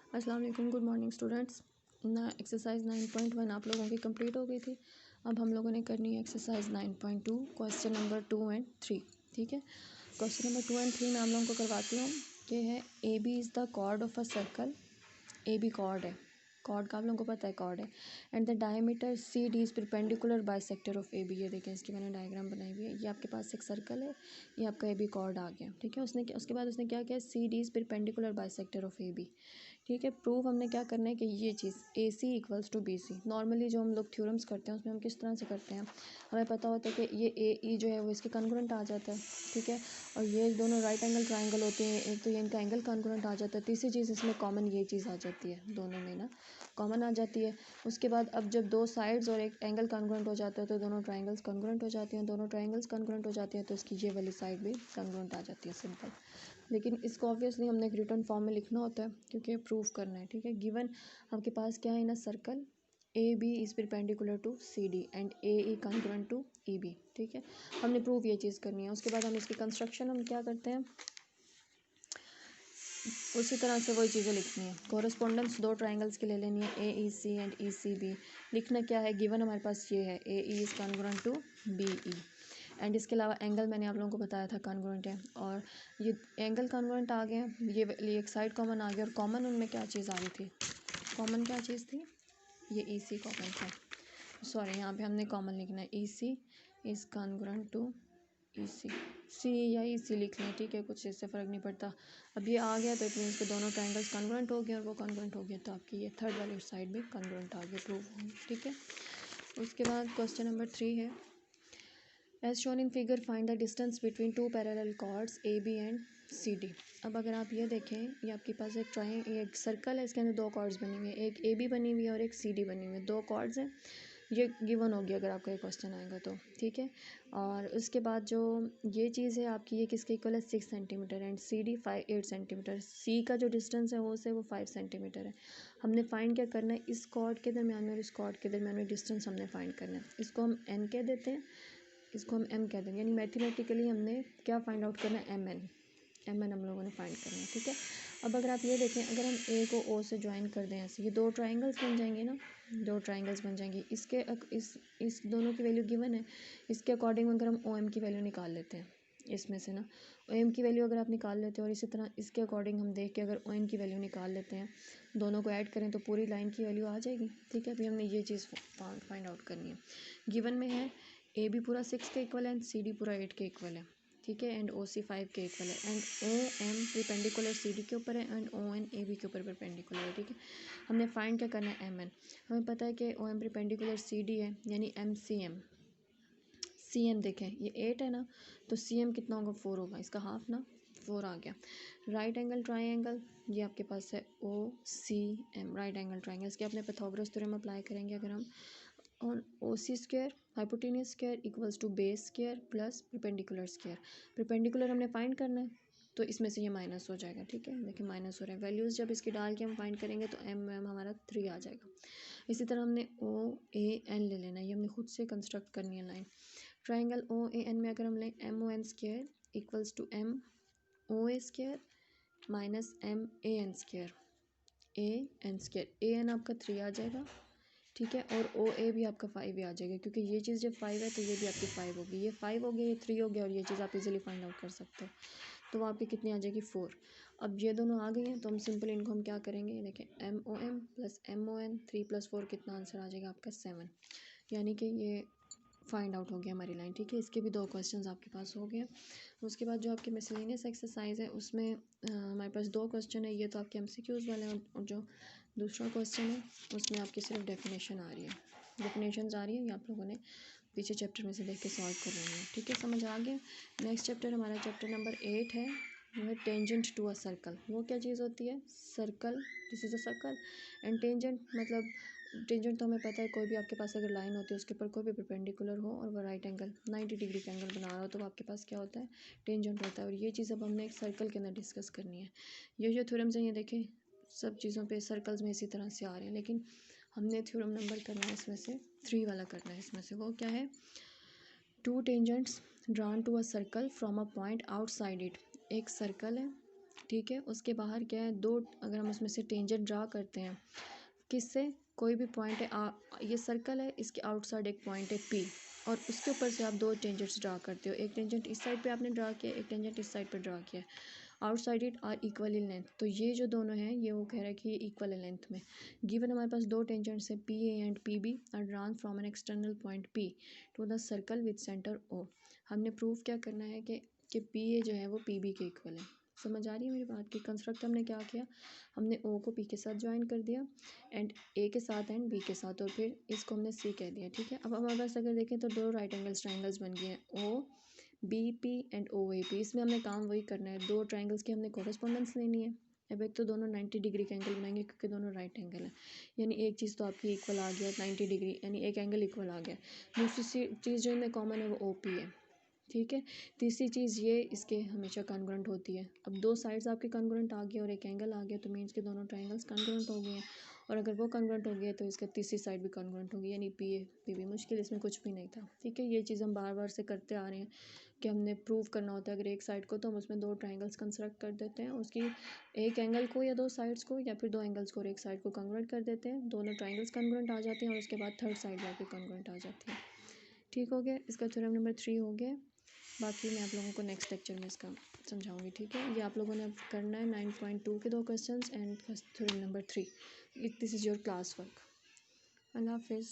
अस्सलाम वालेकुम, good morning students. ना एक्सरसाइज 9.1 आप लोगों की कंप्लीट हो गई थी। अब हम लोगों ने करनी है एक्सरसाइज 9.2 क्वेश्चन नंबर 2 एंड 3। ठीक है, क्वेश्चन नंबर 2 एंड 3 मैं आप लोगों को करवाती हूँ। ये है A B is the chord of a circle. A B chord है, कॉर्ड का आप लोगों को पता है कॉर्ड है। And the diameter C D is perpendicular bisector of A B. ये देखें, इसकी मैंने डायग्राम बनाई हुई है। ये आपके पास एक सर्कल है, ये आपका ए बी कॉर्ड आ गया। ठीक है, उसके बाद उसने क्या किया, C D is perpendicular bisector of A B. ठीक है, प्रूफ हमने क्या करना है कि ये चीज़ A C equals to B C. Normally जो हम लोग थ्योरम्स करते हैं उसमें हम किस तरह से करते हैं, हमें पता होता है कि ये ए ई जो है वो इसके कॉन्ग्रुएंट आ जाता है। ठीक है, और ये दोनों राइट एंगल ट्राइंगल होते हैं, एक तो ये इनका एंगल कॉन्ग्रुएंट आ जाता है। तीसरी चीज़ इसमें कॉमन ये चीज़ आ जाती है, दोनों में ना कॉमन आ जाती है। उसके बाद अब जब दो साइड्स और एक एंगल कॉन्ग्रुएंट हो जाता है तो दोनों ट्राइंगल्स कॉन्ग्रुएंट हो जाते हैं। दोनों ट्राइंगल्स कॉन्ग्रुएंट हो जाते हैं तो इसकी ये वाली साइड भी कॉन्ग्रुएंट आ जाती है, सिंपल। लेकिन इसको ऑब्वियसली हमने एक रिटर्न फॉर्म में लिखना होता है क्योंकि प्रूफ करना है। ठीक है, गिवन आपके पास क्या है ना, circle A B is perpendicular to C D and A E congruent to E B. ठीक है, हमने प्रूफ ये चीज़ करनी है। उसके बाद हम इसकी कंस्ट्रक्शन हम क्या करते हैं, उसी तरह से वही चीज़ें लिखनी है। कोरस्पोंडेंस दो ट्राइंगल्स की ले लेनी है, A E C and E C B. लिखना क्या है, गिवन हमारे पास ये है A E is congruent to B E. And इसके अलावा एंगल मैंने आप लोगों को बताया था कॉन्ग्रुएंट है, और ये एंगल कॉन्ग्रुएंट आ गए। ये एक साइड कॉमन आ गया, और कॉमन उनमें क्या चीज़ आ रही थी, कॉमन क्या चीज़ थी, ये ई सी कॉमन था। सॉरी, यहाँ पे हमने कॉमन लिखना है, ई सी इज़ कॉन्ग्रुएंट टू ई सी। सी या ई सी लिख लें, ठीक है, कुछ इससे फ़र्क नहीं पड़ता। अब ये आ गया तो इट मीन्स के दोनों ट्राइंगल्स कॉन्ग्रुएंट हो गए, और वो कॉन्ग्रुएंट हो गया तो आपकी ये थर्ड वाली साइड भी कॉन्ग्रुएंट आ गया, प्रूव हो गई। ठीक है, उसके बाद क्वेश्चन नंबर 3 है, as shown in figure find the distance between two parallel chords A B and C D. अब अगर आप ये देखें, ये आपके पास एक सर्कल है, इसके अंदर दो कॉर्ड्स बनी हुई है, एक ए बी बनी हुई है और एक सी डी बनी हुई है, दो कॉर्ड्स हैं। ये गिवन होगी अगर आपका ये क्वेश्चन आएगा तो। ठीक है, और उसके बाद जो ये चीज़ है आपकी, ये किसके इक्वल है, 6 centimetre and C D 8 centimetre. C का जो डिस्टेंस है वो 5 सेंटीमीटर है। हमने फाइंड क्या करना है, इस कॉर्ड के दरमियान में और इस कॉर्ड के दरमियान में डिस्टेंस हमने फाइंड करना है। इसको हम एन कह देते हैं, इसको हम एम कह देंगे, यानी मैथमेटिकली हमने क्या फाइंड आउट करना है, एम एन हम लोगों ने फाइंड करना है। ठीक है, अब अगर आप ये देखें, अगर हम ए को ओ से ज्वाइन कर दें ऐसे, ये दो ट्राइंगल्स बन जाएंगे ना, दो ट्राइंगल्स बन जाएंगी। इस दोनों की वैल्यू गिवन है, इसके अकॉर्डिंग अगर हम ओ एम की वैल्यू निकाल लेते हैं इसमें से ना, ओ एम की वैल्यू अगर आप निकाल लेते हैं, और इसी तरह इसके अकॉर्डिंग हम देख के अगर ओ एन की वैल्यू निकाल लेते हैं, दोनों को ऐड करें तो पूरी लाइन की वैल्यू आ जाएगी। ठीक है, अभी हमने ये चीज़ फाइंड आउट करनी है। गिवन में है ए बी पूरा 6 के इक्वल है एंड सी डी पूरा 8 के इक्वल है। ठीक है, एंड ओ सी 5 के इक्वल है, and O M perpendicular C D के ऊपर है and O N A B के ऊपर परपेंडिकुलर है। ठीक है, हमने फाइंड क्या करना है, एम एन। हमें पता है कि O M perpendicular C D है, यानी M C M. C M देखें, ये 8 है ना, तो सी एम कितना होगा, 4 होगा, इसका हाफ ना 4 आ गया। राइट एंगल ट्राइंगल, ये आपके पास है O C M, right angle triangle. इसके अपने पाइथागोरस थ्योरम अप्लाई करेंगे अगर हम, और O C square hypotenuse square equals to base square plus perpendicular square. Perpendicular हमने फाइंड करना है तो इसमें से ये माइनस हो जाएगा। ठीक है, देखिए माइनस हो रहा है, वैल्यूज़ जब इसकी डाल के हम फाइंड करेंगे तो एम एम हमारा 3 आ जाएगा। इसी तरह हमने ओ ए एन ले लेना है, ये हमने खुद से कंस्ट्रक्ट करनी है line. Triangle O A N में अगर हम लें M O N square equals to M O A square minus M A N square, A N square, A N आपका 3 आ जाएगा। ठीक है, और ओ ए भी आपका 5 ही आ जाएगा, क्योंकि ये चीज़ जब 5 है तो ये भी आपकी 5 होगी, ये 5 हो गया, ये 3 हो गया, और ये चीज़ आप इजीली फाइंड आउट कर सकते हो। तो वो आपकी कितनी आ जाएगी, 4। अब ये दोनों आ गई हैं तो हम सिंपल इनको हम क्या करेंगे, देखें M O M plus M O N, 3 + 4 कितना आंसर आ जाएगा आपका 7, यानी कि ये फाइंड आउट हो गया हमारी लाइन। ठीक है, इसके भी 2 क्वेश्चंस आपके पास हो गए। उसके बाद जो आपकी मिसलेनियस एक्सरसाइज है उसमें हमारे पास 2 क्वेश्चन है, ये तो आपके एमसीक्यूज़ वाले हैं, और जो दूसरा क्वेश्चन है उसमें आपकी सिर्फ डेफिनेशन आ रही है, डेफिनेशंस आ रही है, ये आप लोगों ने पीछे चैप्टर में से देख के सॉल्व कर लेना है। ठीक है, समझ आ गया। नेक्स्ट चैप्टर हमारा चैप्टर नंबर 8 है, वो है टेंजेंट टू अ सर्कल। वो क्या चीज़ होती है, circle, this is a circle, and tangent मतलब, टेंजेंट तो हमें पता है, कोई भी आपके पास अगर लाइन होती है उसके ऊपर कोई भी परपेंडिकुलर हो और वो राइट एंगल 90 डिग्री का एंगल बना रहा हो तो वो आपके पास क्या होता है, टेंजेंट होता है। और ये चीज़ अब हमने एक सर्कल के अंदर डिस्कस करनी है। ये जो थ्योरम्स हैं ये देखें, सब चीज़ों पे सर्कल्स में इसी तरह से आ रहे हैं, लेकिन हमने थ्योरम नंबर करना है इसमें से 3 वाला करना है। इसमें से वो क्या है, 2 tangents drawn to a circle from a point outside it. एक सर्कल है ठीक है। उसके बाहर क्या है, दो, अगर हम उसमें से टेंजेंट ड्रा करते हैं, किससे, कोई भी पॉइंट है, ये सर्कल है, इसके आउटसाइड एक पॉइंट है P, और उसके ऊपर से आप दो टेंजेंट्स ड्रा करते हो, एक टेंजेंट इस साइड पे आपने ड्रा किया, एक टेंजेंट इस साइड पे ड्रा किया, outside it are equal in length. तो ये जो दोनों हैं, ये वो कह रहा है कि ये इक्वल है लेंथ में। गिवन हमारे पास दो टेंजेंट्स है PA and PB are drawn from an external point P to the circle with centre O। हमने प्रूव क्या करना है कि PA जो है वो PB के इक्वल है। समझ आ रही है मेरी बात की? कंस्ट्रक्ट हमने क्या किया, हमने O को P के साथ ज्वाइन कर दिया एंड A के साथ एंड B के साथ, और फिर इसको हमने C कह दिया। ठीक है। अब हमारे पास अगर देखें तो दो राइट एंगल्स ट्राइंगल्स बन गए हैं, OBP एंड OAP। इसमें हमने काम वही करना है, दो ट्राइंगल्स की हमने कॉरेस्पॉन्डेंस लेनी है। अब एक तो दोनों 90 डिग्री का एंगल बनाएंगे क्योंकि दोनों राइट एंगल है, यानी एक चीज़ तो आपकी इक्वल आ गया 90 डिग्री, यानी एक एंगल इक्वल आ गया। दूसरी चीज़ जो इनमें कॉमन है वो OP है। ठीक है। तीसरी चीज़ ये इसके हमेशा कॉन्ग्रुएंट होती है। अब दो साइड्स आपके कॉन्ग्रुएंट आ गया और एक एंगल आ गया, तो मीन्स के दोनों ट्राइंगल्स कॉन्ग्रुएंट हो गए हैं, और अगर वो कॉन्ग्रुएंट हो गया तो इसका तीसरी साइड भी कॉन्ग्रुएंट होगी, यानी PA PB। मुश्किल इसमें कुछ भी नहीं था। ठीक है। ये चीज़ हम बार बार से करते आ रहे हैं कि हमने प्रूव करना होता है अगर एक साइड को, तो हम उसमें दो ट्राइंगल्स कंस्ट्रक्ट कर देते हैं, उसकी एक एंगल को या दो साइड्स को, या फिर दो एंगल्स को और एक साइड को कन्वर्ट कर देते हैं, दोनों ट्राइंगल्स कन्वर्ट आ जाते हैं, और उसके बाद थर्ड साइड जाके कन्वर्ट आ जाती है। ठीक हो गया। इसका थ्योरम नंबर 3 हो गया। बाकी मैं आप लोगों को नेक्स्ट लेक्चर में इसका समझाऊंगी। ठीक है। ये आप लोगों ने अब करना है 9.2 के दो questions and theorem number 3। This is your class work. अल्लाह हाफिज़।